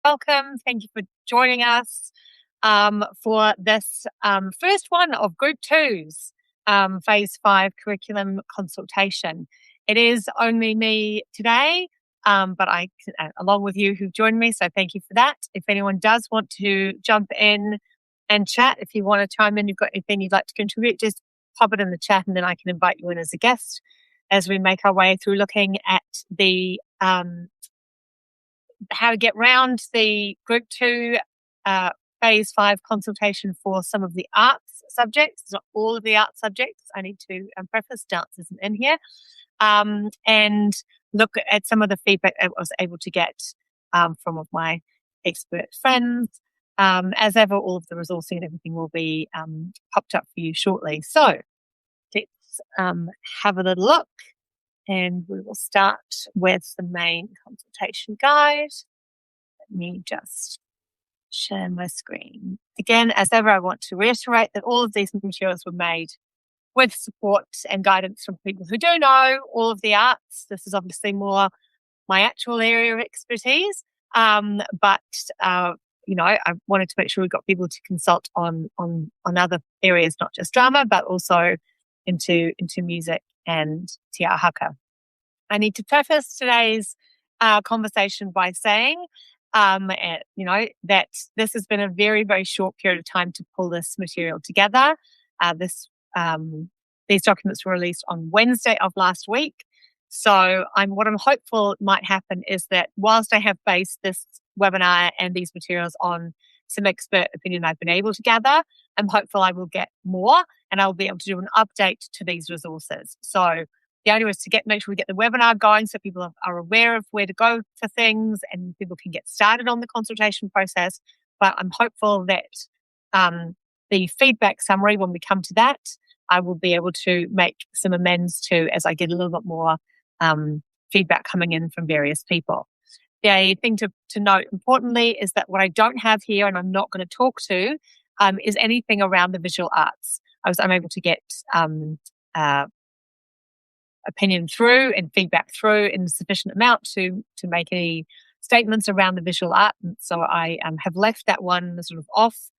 Welcome. Thank you for joining us for this first one of Group Two's Phase 5 curriculum consultation. It is only me today, but along with you who've joined me, so thank you for that. If anyone does want to jump in and chat, if you want to chime in, you've got anything you'd like to contribute, just pop it in the chat and then I can invite you in as a guest as we make our way through looking at the how to get round the Group 2 Phase 5 consultation for some of the arts subjects. It's not all of the art subjects. I need to preface dance isn't in here. And look at some of the feedback I was able to get from my expert friends. As ever, all of the resourcing and everything will be popped up for you shortly. So let's have a little look. And we will start with the main consultation guide. Let me just share my screen. Again, as ever, I want to reiterate that all of these materials were made with support and guidance from people who do know all of the arts. This is obviously more my actual area of expertise. But I wanted to make sure we got people to consult on other areas, not just drama, but also into music and te ao haka. I need to preface today's conversation by saying, that this has been a very, very short period of time to pull this material together. These documents were released on Wednesday of last week. So what I'm hopeful might happen is that whilst I have based this webinar and these materials on some expert opinion I've been able to gather, I'm hopeful I will get more and I'll be able to do an update to these resources. So the idea is to make sure we get the webinar going so people are aware of where to go for things and people can get started on the consultation process. But I'm hopeful that the feedback summary, when we come to that, I will be able to make some amends to as I get a little bit more feedback coming in from various people. The thing to note importantly is that what I don't have here and I'm not going to talk to is anything around the visual arts. I'm able to get opinion through and feedback through in sufficient amount to make any statements around the visual art. And so I have left that one sort of off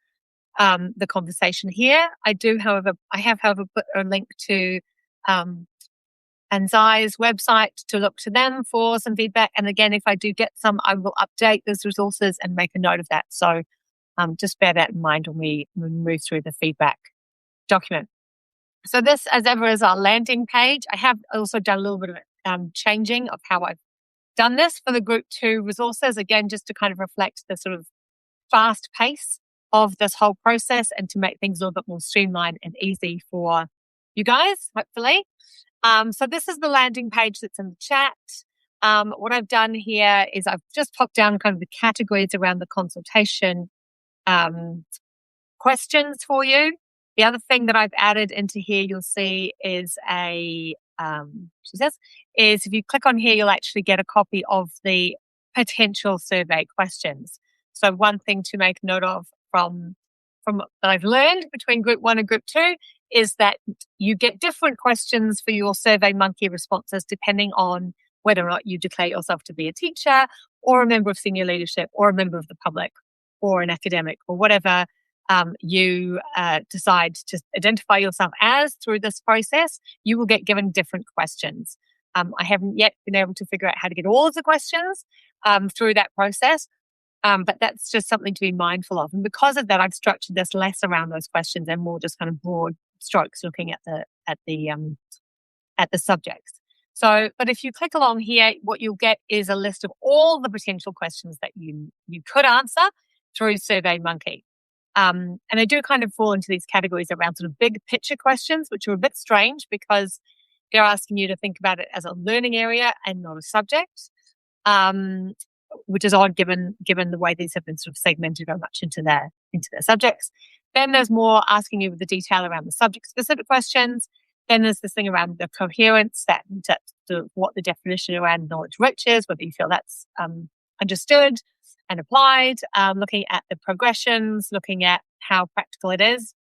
the conversation here. I have, however, put a link to Anzai's website to look to them for some feedback. And again, if I do get some, I will update those resources and make a note of that. So just bear that in mind when we move through the feedback document. So this, as ever, is our landing page. I have also done a little bit of changing of how I've done this for the Group 2 resources, again, just to kind of reflect the sort of fast pace of this whole process and to make things a little bit more streamlined and easy for you guys, hopefully. So this is the landing page that's in the chat. What I've done here is I've just popped down kind of the categories around the consultation questions for you. The other thing that I've added into here, you'll see is if you click on here, you'll actually get a copy of the potential survey questions. So one thing to make note of from that I've learned between Group 1 and Group 2 is that you get different questions for your Survey Monkey responses depending on whether or not you declare yourself to be a teacher or a member of senior leadership or a member of the public or an academic or whatever you decide to identify yourself as through this process. You will get given different questions. I haven't yet been able to figure out how to get all of the questions through that process, but that's just something to be mindful of. And because of that, I've structured this less around those questions and more just kind of broad strokes looking at the subjects. So, but if you click along here, what you'll get is a list of all the potential questions that you could answer through SurveyMonkey. And they do kind of fall into these categories around sort of big picture questions, which are a bit strange because they're asking you to think about it as a learning area and not a subject, which is odd given the way these have been sort of segmented very much into their subjects. Then there's more asking you with the detail around the subject-specific questions. Then there's this thing around the coherence, that what the definition around knowledge rich is, whether you feel that's understood and applied, looking at the progressions, looking at how practical it is.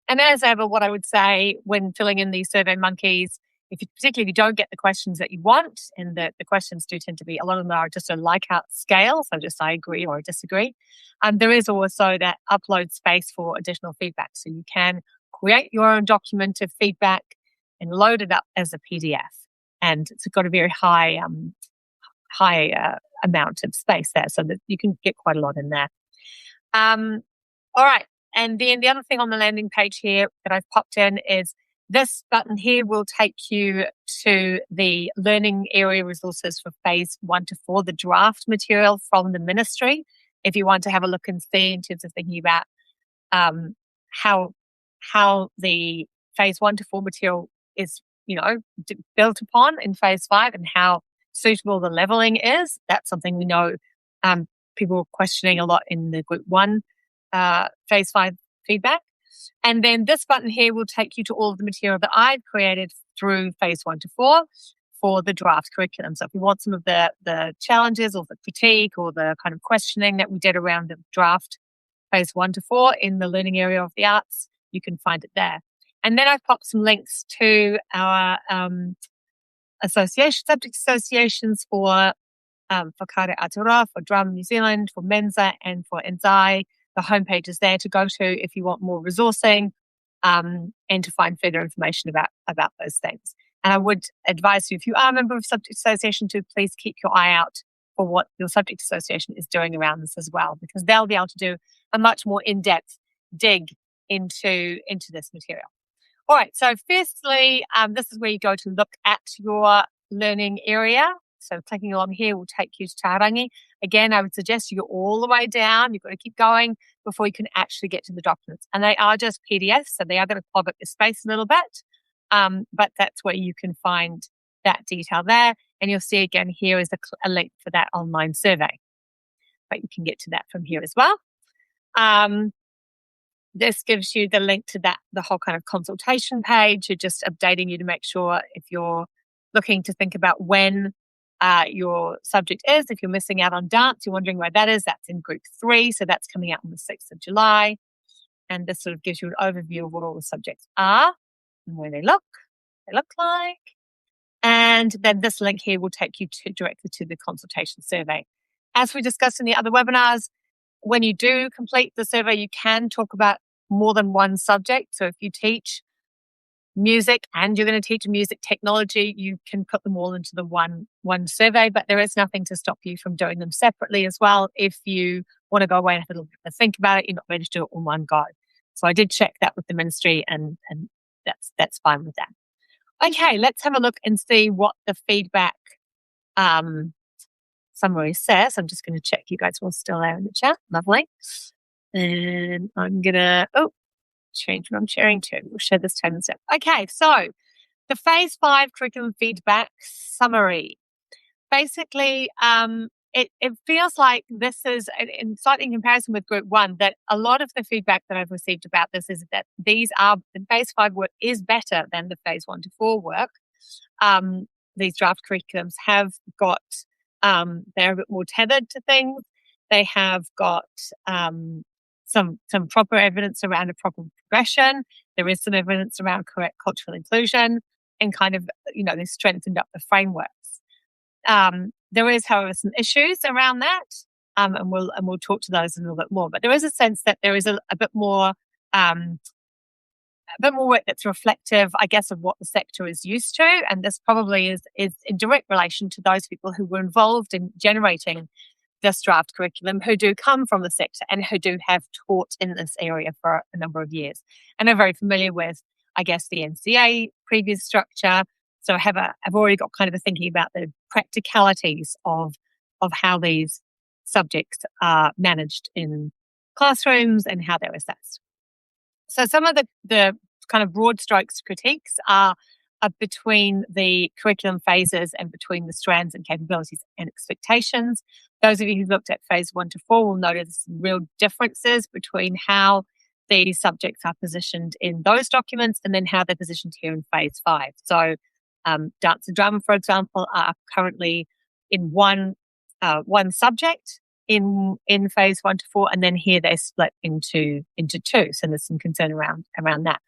And as ever, what I would say when filling in these Survey Monkeys particularly if you don't get the questions that you want, and the questions do tend to be, a lot of them are just a like out scale, so just I agree or I disagree. There is also that upload space for additional feedback. So you can create your own document of feedback and load it up as a PDF. And it's got a very high amount of space there, so that you can get quite a lot in there. All right. And then the other thing on the landing page here that I've popped in is this button here will take you to the learning area resources for phase 1 to 4, the draft material from the ministry. If you want to have a look and see in terms of thinking about how the phase 1 to 4 material is, built upon in phase 5 and how suitable the leveling is. That's something we know people are questioning a lot in the group 1 phase 5 feedback. And then this button here will take you to all of the material that I've created through phase 1 to 4 for the draft curriculum. So if you want some of the challenges or the critique or the kind of questioning that we did around the draft phase 1 to 4 in the learning area of the arts, you can find it there. And then I've popped some links to our subject associations for Kare Aotearoa, for Drum New Zealand, for Mensa, and for Enzai. The homepage is there to go to if you want more resourcing and to find further information about those things. And I would advise you, if you are a member of Subject Association, to please keep your eye out for what your Subject Association is doing around this as well, because they'll be able to do a much more in-depth dig into this material. All right, so firstly, this is where you go to look at your learning area. So clicking along here will take you to Tarangi. Again, I would suggest you go all the way down. You've got to keep going before you can actually get to the documents. And they are just PDFs, so they are going to clog up your space a little bit. But that's where you can find that detail there. And you'll see again here is a link for that online survey. But you can get to that from here as well. This gives you the link to the whole kind of consultation page. You're just updating you to make sure if you're looking to think about when your subject is. If you're missing out on dance, you're wondering where that is, that's in group 3. So that's coming out on the 6th of July. And this sort of gives you an overview of what all the subjects are and where they look like. And then this link here will take you directly to the consultation survey. As we discussed in the other webinars, when you do complete the survey, you can talk about more than one subject. So if you teach music and you're going to teach music technology, you can put them all into the one survey, but there is nothing to stop you from doing them separately as well. If you want to go away and have a little bit of think about it, you're not ready to do it in one go. So I did check that with the ministry, and that's fine with that. Okay, let's have a look and see what the feedback summary says. I'm just going to check you guys are all still there in the chat. Lovely. And I'm going to, change what I'm sharing to. We'll share this time instead. Okay, so the phase 5 curriculum feedback summary. Basically, it feels like this is, in slightly in comparison with group 1, that a lot of the feedback that I've received about this is that the phase 5 work is better than the phase 1 to 4 work. These draft curriculums have got, they're a bit more tethered to things. They have got some proper evidence around a proper progression. There is some evidence around correct cultural inclusion, and kind of, they've strengthened up the frameworks. There is, however, some issues around that, and we'll talk to those a little bit more. But there is a sense that there is a bit more work that's reflective, I guess, of what the sector is used to, and this probably is in direct relation to those people who were involved in generating this draft curriculum, who do come from the sector and who do have taught in this area for a number of years and are very familiar with, I guess, the NCA previous structure. So I've already got kind of a thinking about the practicalities of how these subjects are managed in classrooms and how they're assessed. So some of the kind of broad strokes critiques are between the curriculum phases and between the strands and capabilities and expectations. Those of you who've looked at phase 1 to 4 will notice some real differences between how these subjects are positioned in those documents and then how they're positioned here in phase 5. So dance and drama, for example, are currently in one subject in phase 1 to 4, and then here they're split into 2. So there's some concern around that.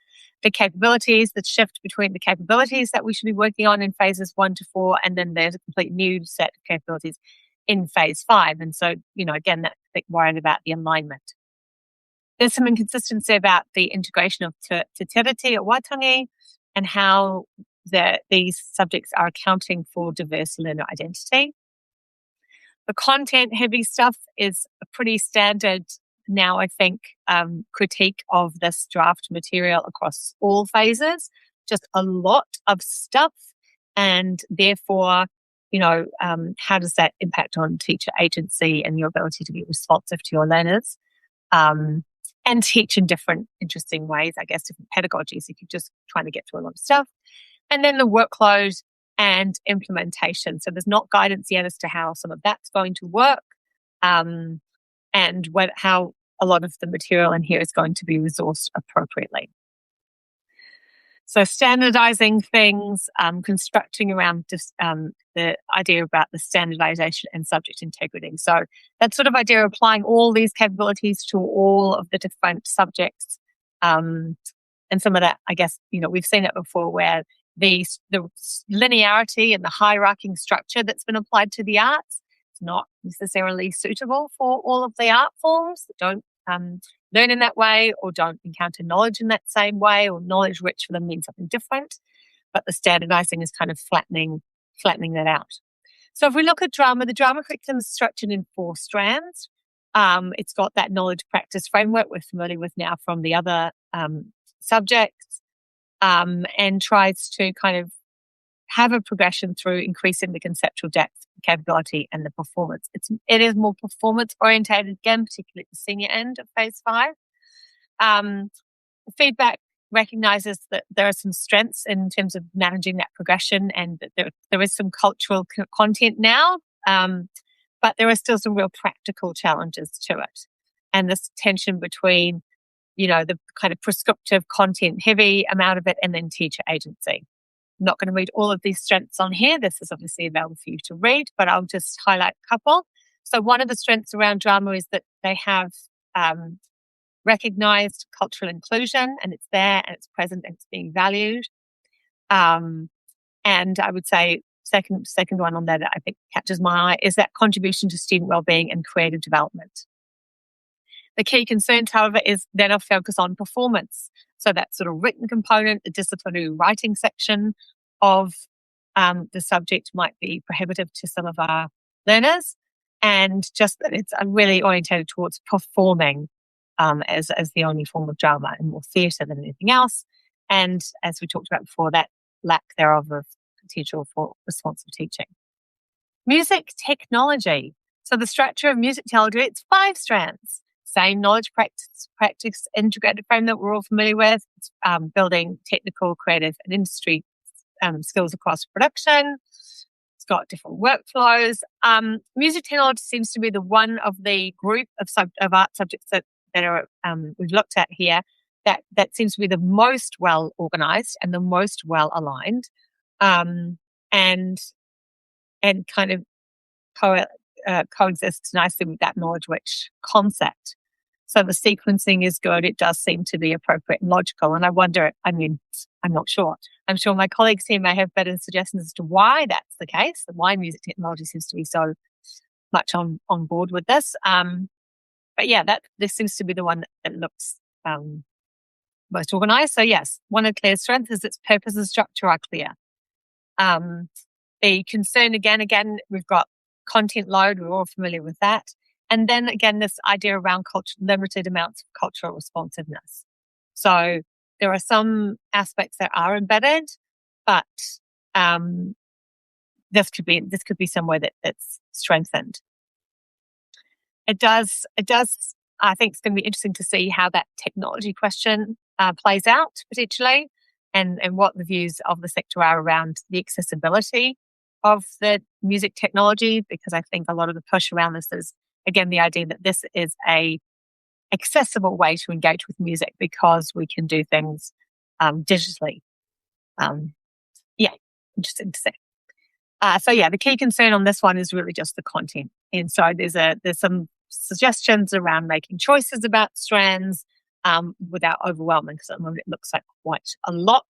the capabilities, the shift between the capabilities that we should be working on in phases 1 to 4, and then there's a complete new set of capabilities in phase 5. And so, again, that worrying about the alignment. There's some inconsistency about the integration of Te Tiriti at Waitangi and how these subjects are accounting for diverse learner identity. The content-heavy stuff is a pretty standard now, I think, critique of this draft material across all phases. Just a lot of stuff, and therefore, how does that impact on teacher agency and your ability to be responsive to your learners and teach in different interesting ways, I guess, different pedagogies if you're just trying to get through a lot of stuff. And then the workload and implementation. So there's not guidance yet as to how some of that's going to work and how a lot of the material in here is going to be resourced appropriately. So standardizing things, constructing around the idea about the standardization and subject integrity. So that sort of idea of applying all these capabilities to all of the different subjects. And some of that, I guess, we've seen it before where the linearity and the hierarchy structure that's been applied to the arts is not necessarily suitable for all of the art forms that don't learn in that way or don't encounter knowledge in that same way, or knowledge rich for them means something different. But the standardizing is kind of flattening that out. So if we look at drama, the drama curriculum is structured in 4 strands. It's got that knowledge practice framework we're familiar with now from the other subjects, and tries to kind of have a progression through increasing the conceptual depth, capability, and the performance. It is more performance orientated, again, particularly at the senior end of phase 5. Feedback recognizes that there are some strengths in terms of managing that progression, and that there is some cultural content now, but there are still some real practical challenges to it. And this tension between, the kind of prescriptive content heavy amount of it and then teacher agency. I'm not going to read all of these strengths on here. This is obviously available for you to read, but I'll just highlight a couple. So one of the strengths around drama is that they have recognized cultural inclusion, and it's there and it's present and it's being valued. And I would say second one on there that I think catches my eye is that contribution to student wellbeing and creative development. The key concerns, however, is then a focus on performance. So that sort of written component, the disciplinary writing section of the subject might be prohibitive to some of our learners, and just that it's really orientated towards performing as the only form of drama, and more theatre than anything else. And as we talked about before, that lack thereof of potential for responsive teaching. Music technology. So the structure of music technology, it's 5 strands. Same knowledge practice integrated framework we're all familiar with. It's building technical, creative, and industry skills across production. It's got different workflows. Music technology seems to be the one of the group of art subjects that are we've looked at here that seems to be the most well organized and the most well aligned, and kind of coexists nicely with that knowledge-rich concept. So the sequencing is good. It does seem to be appropriate and logical. And I wonder, I'm not sure. I'm sure my colleagues here may have better suggestions as to why that's the case, and why music technology seems to be so much on board with this. But yeah, this seems to be the one that looks most organized. So yes, one of Claire's strengths is its purpose and structure are clear. The concern, again, we've got content load. We're all familiar with that. And then again, this idea around limited amounts of cultural responsiveness. So there are some aspects that are embedded, but this could be somewhere that's strengthened. It does. I think it's going to be interesting to see how that technology question plays out potentially, and what the views of the sector are around the accessibility of the music technology, because I think a lot of the push around this is, again, the idea that this is a accessible way to engage with music because we can do things digitally. Interesting to see. The key concern on this one is really just the content. And so there's some suggestions around making choices about strands, without overwhelming, because at the moment it looks like quite a lot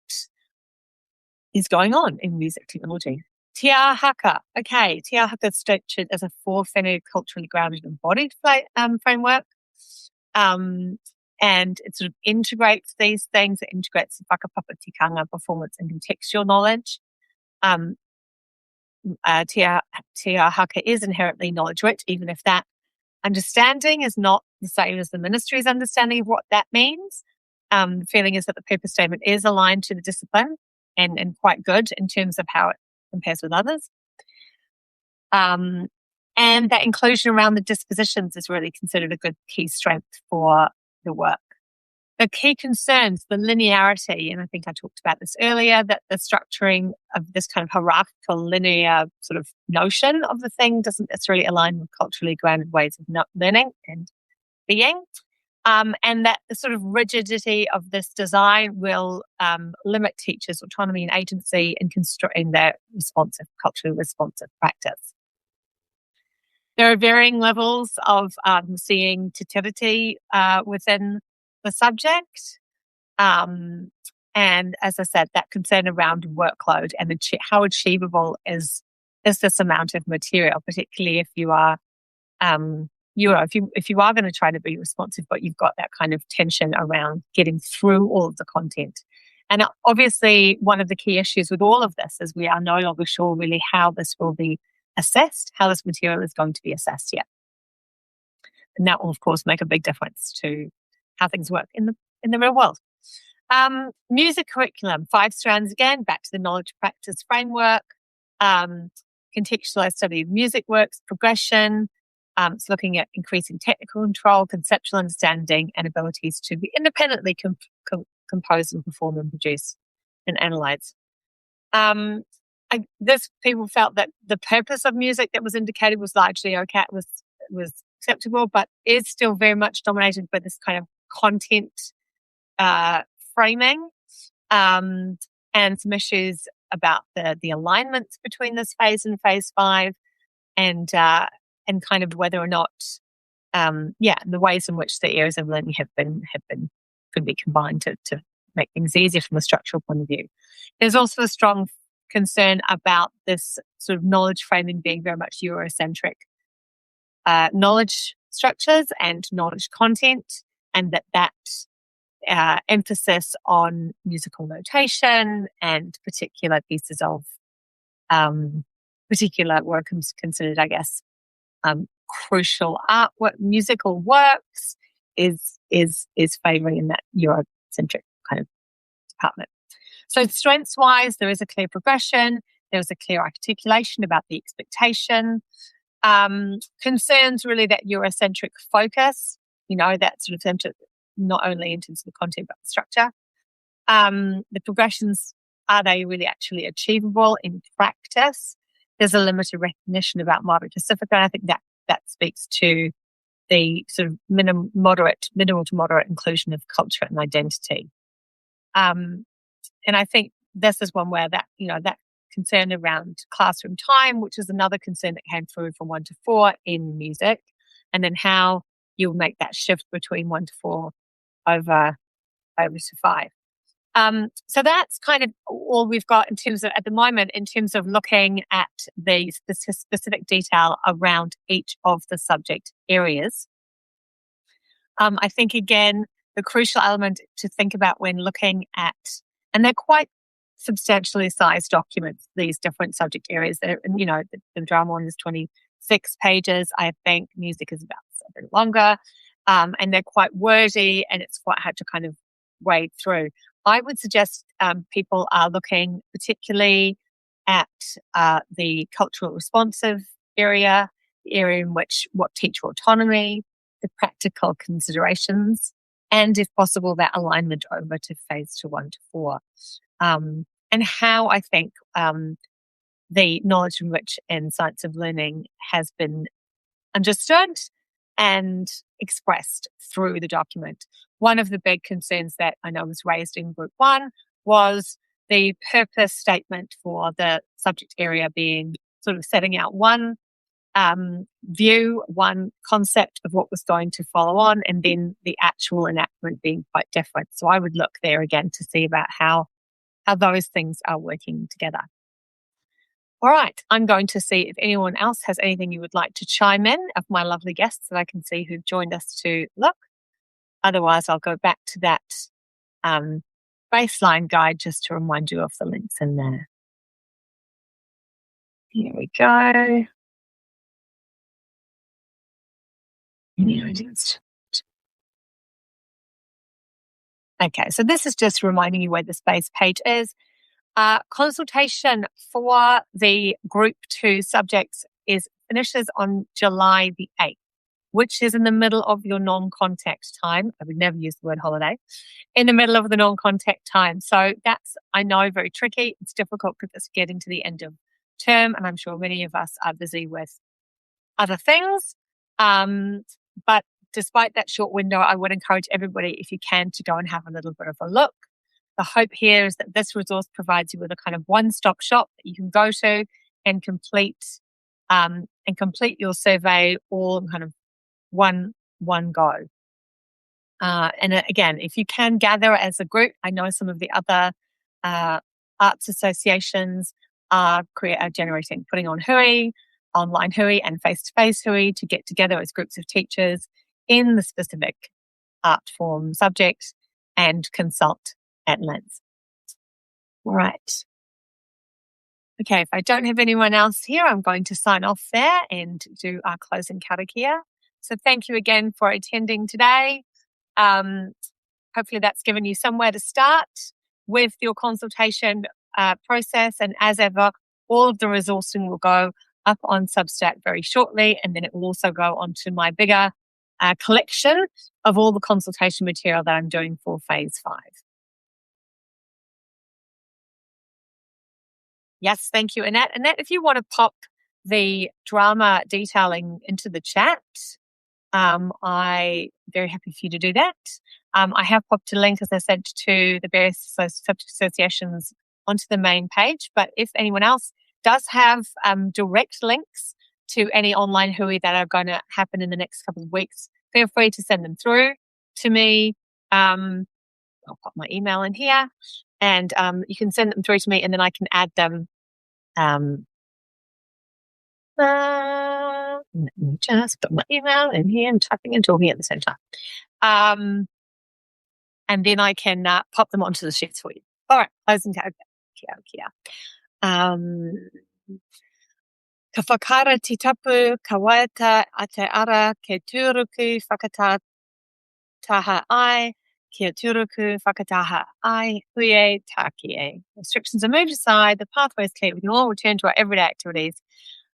is going on in music technology. Te Ao Haka. Okay, Te Ao Haka is structured as a four-fingered, culturally grounded, embodied framework. And it sort of integrates these things. It integrates the whakapapa tikanga, performance, and contextual knowledge. Te Ao Haka is inherently knowledge-rich, even if that understanding is not the same as the ministry's understanding of what that means. The feeling is that the purpose statement is aligned to the discipline and quite good in terms of how it compares with others. And that inclusion around the dispositions is really considered a good key strength for the work. The key concerns, the linearity, and I think I talked about this earlier, that the structuring of this kind of hierarchical linear sort of notion of the thing doesn't necessarily align with culturally grounded ways of learning and being. And that the sort of rigidity of this design will limit teachers' autonomy and agency in constructing their culturally responsive practice. There are varying levels of seeing tutility within the subject. And as I said, that concern around workload and how achievable is this amount of material, particularly if you are if you are going to try to be responsive, but you've got that kind of tension around getting through all of the content. And obviously, one of the key issues with all of this is we are no longer sure really how this will be assessed, how this material is going to be assessed yet. And that will, of course, make a big difference to how things work in the real world. Music curriculum, 5 strands again, back to the knowledge practice framework, contextualized study of music works, progression. It's looking at increasing technical control, conceptual understanding, and abilities to be independently compose and perform and produce and analyze. People felt that the purpose of music that was indicated was largely okay, was acceptable, but is still very much dominated by this kind of content framing, and some issues about the alignments between this phase and phase 5, and kind of whether or not, the ways in which the areas of learning could be combined to make things easier from a structural point of view. There's also a strong concern about this sort of knowledge framing being very much Eurocentric knowledge structures and knowledge content, and that emphasis on musical notation and particular pieces of particular work is considered, I guess, crucial musical works is favouring in that Eurocentric kind of department. So strengths-wise, there is a clear progression. There is a clear articulation about the expectation. Concerns really that Eurocentric focus, that sort of center, not only in terms of the content but the structure. The progressions, are they really actually achievable in practice? There's a limited recognition about Māori Pacifica, and I think that speaks to the sort of minimal to moderate inclusion of culture and identity. And I think this is one where that concern around classroom time, which is another concern that came through from 1 to 4 in music, and then how you'll make that shift between 1 to 4 over to 5. So that's kind of all we've got in terms of, at the moment, in terms of looking at the specific detail around each of the subject areas. I think, again, the crucial element to think about when looking at, and they're quite substantially sized documents, these different subject areas. The drama one is 26 pages. I think music is about a bit longer, and they're quite wordy, and it's quite hard to kind of wade through. I would suggest people are looking particularly at the cultural responsive area, the area in which what teacher autonomy, the practical considerations, and if possible, that alignment over to phase to 1 to 4. And how I think the knowledge in which in science of learning has been understood and expressed through the document. One of the big concerns that I know was raised in Group 1 was the purpose statement for the subject area being sort of setting out one view, one concept of what was going to follow on, and then the actual enactment being quite different. So I would look there again to see about how those things are working together. All right, I'm going to see if anyone else has anything you would like to chime in of my lovely guests that I can see who've joined us to look. Otherwise, I'll go back to that baseline guide just to remind you of the links in there. Here we go. Okay, so this is just reminding you where the space page is. Consultation for the Group 2 subjects finishes on July the 8th, which is in the middle of your non-contact time. I would never use the word holiday. In the middle of the non-contact time. So that's, I know, very tricky. It's difficult because it's getting to the end of term, and I'm sure many of us are busy with other things. But despite that short window, I would encourage everybody, if you can, to go and have a little bit of a look. The hope here is that this resource provides you with a kind of one-stop shop that you can go to and complete your survey all in kind of one go. And again, if you can gather as a group, I know some of the other arts associations are putting on hui, online hui and face-to-face hui to get together as groups of teachers in the specific art form subject and consult at length. All right. Okay, if I don't have anyone else here, I'm going to sign off there and do our closing karakia. So thank you again for attending today. Hopefully that's given you somewhere to start with your consultation process. And as ever, all of the resourcing will go up on Substack very shortly. And then it will also go onto my bigger collection of all the consultation material that I'm doing for phase 5. Yes, thank you, Annette. Annette, if you want to pop the drama detailing into the chat, I'm very happy for you to do that. I have popped a link, as I said, to the various subject associations onto the main page. But if anyone else does have direct links to any online hui that are going to happen in the next couple of weeks, feel free to send them through to me. I'll pop my email in here, and you can send them through to me, and then I can add them. Let me just put my email in here and typing and talking at the same time. And then I can pop them onto the sheets for you. All right, closing tab. Kia. Ka whakara ti tapu, ka waeta a te ara ke tūruku whakataha ai, kia tūruku whakataha ai, huie tākie. Restrictions are moved aside, the pathway is clear. We can all return to our everyday activities,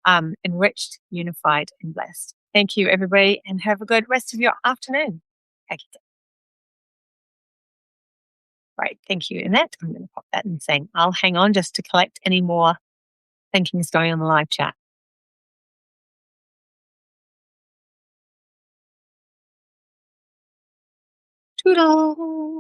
enriched, unified, and blessed. Thank you, everybody, and have a good rest of your afternoon. Right, thank you, Annette. I'm going to pop that in saying I'll hang on just to collect any more thinkings going on the live chat. Toodle!